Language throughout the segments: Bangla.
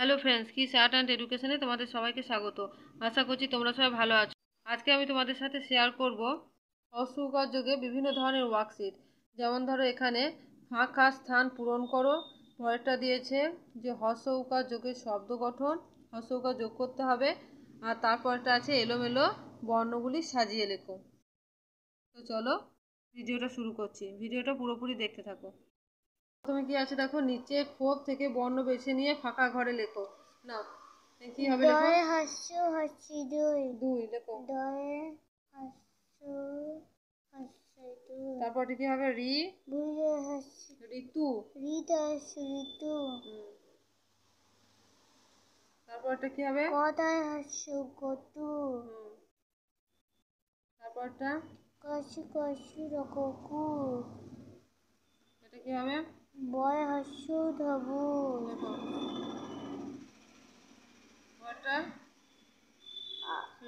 হ্যালো ফ্রেন্ডস, কিস আর্ট অ্যান্ড এডুকেশনে তোমাদের সবাইকে স্বাগত। আশা করছি তোমরা সবাই ভালো আছো। আজকে আমি তোমাদের সাথে শেয়ার করব হ্রস্ব যোগে বিভিন্ন ধরনের ওয়ার্কশিট। যেমন ধরো এখানে ফাঁকা স্থান পূরণ করো, পরেরটা দিয়েছে যে হ্রস্ব উকার যোগের শব্দ গঠন, হ্রস্ব উকার যোগ করতে হবে, আর তারপরটা আছে এলোমেলো বর্ণগুলি সাজিয়ে লেখো। তো চলো ভিডিওটা শুরু করছি, ভিডিওটা পুরোপুরি দেখতে থাকো। প্রথমে কি আছে দেখো, নিচে ক্ষোভ থেকে বর্ণ বেছে নিয়ে ফাঁকা ঘরে লেখো। না কি হবে লেখো? দয়ে হাস্য হাসি দুই দুই লেখো। দয়ে হাস্য হাসি দুই। তারপরটা কি হবে? রি বুঝে হাসি ঋতু। হৃদয় ঋতু। তারপরটা কি হবে? কদায় হাস্য কটু। তারপরটা কষি কষি কুকুর। এটা কি হবে? বয় হাস্য ধবু। লেখো। পরটা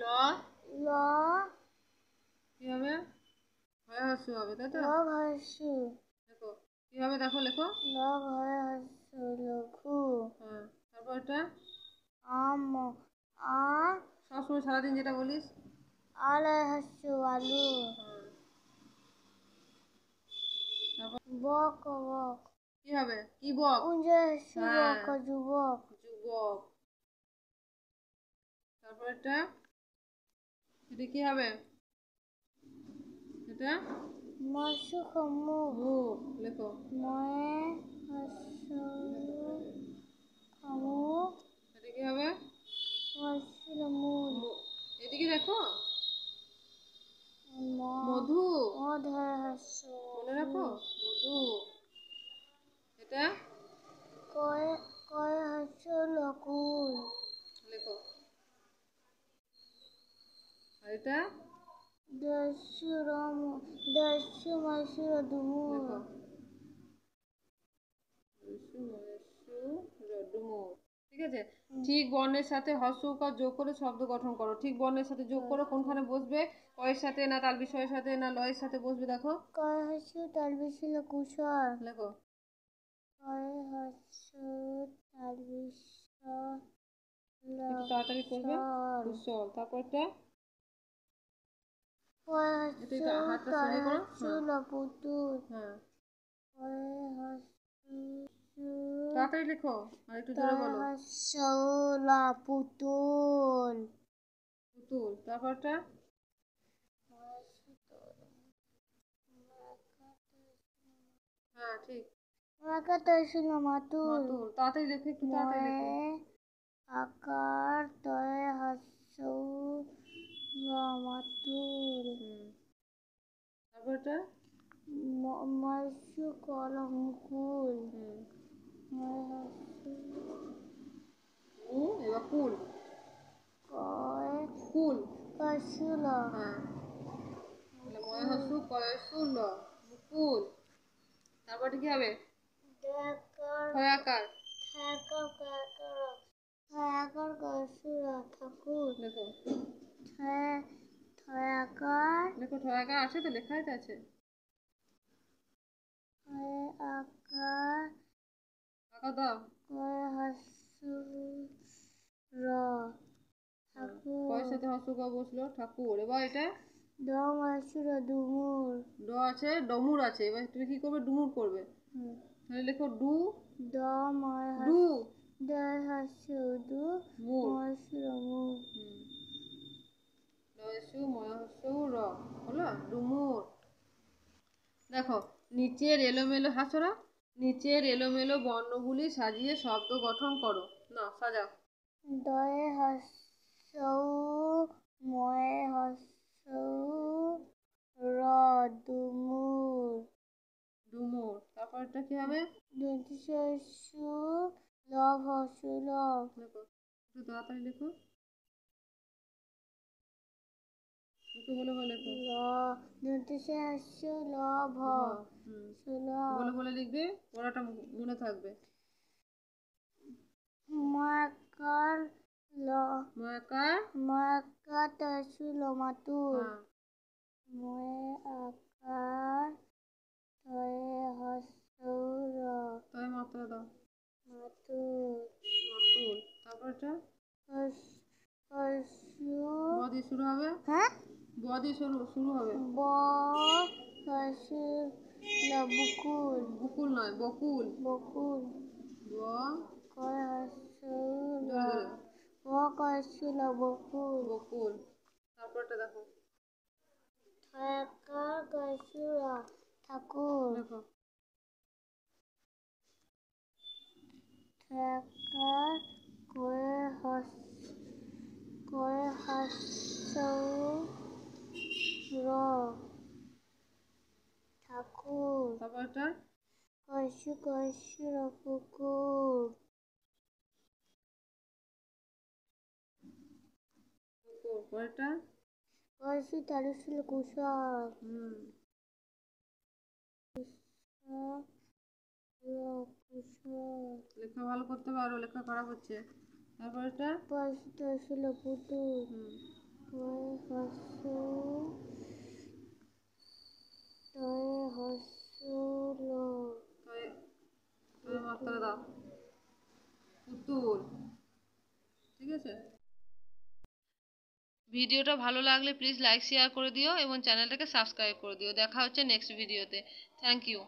ল ল কি হবে? হয় হাস্য হবে, তাই তো? ল হাস্য দেখো কি হবে, দেখো লেখো। ল হয় হাস্য লঘু। হ্যাঁ, তারপরটা আম আ সবসময় সারাদিন যেটা বলিস। আলয় হাস্য আলু। তারপর বক বক কি হবে? কি বক? হ্যাঁ, যুবক যুবক। যুবক। তারপরটা এটা কি হবে? এটা মাসু খামু মুখ লেখো। ময়ে হাসু খামু এটা কি হবে? মাসুল মূল। এদিকে দেখো, মধু। মধয় হাস্য মনে রাখো, মধু। এটা কয় কয় হাস্য লকুল। লেখো। আর এটা দস্যু রম দস্যু মাসুর দুমুর। লেখো। ঠিক আছে। ঠিক বর্ণের সাথে হ্রস্ব উকার যোগ করে শব্দ গঠন করো। ঠিক বর্ণের সাথে যোগ করো, কোনখানে বসবে? কয়ের সাথে না তাল বিষয়ের সাথে না লয়ের সাথে বসবে, দেখো। কয় হাস্য তালবিশিল কুশল। লেখো। কয় হাস্য তালবিশ একটু তাড়াতাড়ি করবে। কুশল। তারপরটা এটা একটু হাতটা সোজা করো। হ্যাঁ, তাড়াতাড়ি লেখো, আর একটু জোরে বলো। পুতুল। পুতুল। তারপরটা হ্যাঁ ঠিক। মাতুল। মাতুল। তাড়াতাড়ি লেখো, একটু তাড়াতাড়ি লেখো। আকার তয় হাস্য মাতুল। তারপরটা মৎস্য কলঙ্কুল। এবার কুল। কয় কুল। কাশুল। হ্যাঁ, তাহলে ময় হসু কয়সু ল মুকুল। তারপরটা কি হবে? ঠয়াকার। ঠাকুর। লেখো। ঠয়াকার লেখো, ঠয়াকার আছে তো, লেখাই তো আছে। আকার টাকা দাও। কয় হাস্য র ঠাকুর। কয়ের সাথে হসু ক বসলো? ঠাকুর। এবার এটা দম হাস্য ডুমুর। ড আছে, ডমুর আছে। এবার তুমি কি করবে? ডুমুর করবে। তাহলে লেখো ডু দম ডু হাস্য দু মুর। ময়ূর। লয়সু ময়সু র হলো ডুমুর। দেখো নিচের এলোমেলো হাসরা, নিচের এলোমেলো বর্ণগুলি সাজিয়ে শব্দ গঠন করো। না সাজাও। দয়ে হাস্য ময়ে হাস্য র ডুমুর। ডুমুর। তারপরটা কি হবে? দন্তিশস্যু লভ হস্য লভ। দেখো একটু তাড়াতাড়ি লেখো, একটু বলে বলে লেখো। দন্তিশস্যু লভ বলে বলে লিখবে, পড়াটা মনে থাকবে। মাকার ল ময়াকার। মাকার তসু লমাতুর। হ্যাঁ, ময়ে আকার তয়ে হাস্য র তবে মাত্রা দাও। মাতুর। মাতুল। তারপরটা হর্ষু ব দিয়ে শুরু হবে, হ্যাঁ ব দিয়ে শুরু হবে। ব হর্ষু বকুল বুকুল নয়, বকুল। বকুল ব, কয় হর্ষু জোরে জোরে, ব হর্ষু বকুল বকুল। তারপরটা দেখো, ঠেকার হর্ষু ঠাকুর দেখো, ঠেকার কয় হর্ষু ঠাকুর তারপরটা হর্ষু পুকুর বুকুল। পরেরটা হর্ষু তালুশূল কুশক কুশক লেখা ভালো করতে পারো, লেখা খারাপ হচ্ছে। তারপরটা হর্ষু তহসিল পুতুল হর্ষু হর্ষুল মাত্রা দাও, পুতুল। ঠিক আছে। ভিডিওটা ভালো লাগলে প্লিজ লাইক শেয়ার করে দিও এবং চ্যানেলটাকে সাবস্ক্রাইব করে দিও। দেখা হচ্ছে নেক্সট ভিডিওতে। Thank you.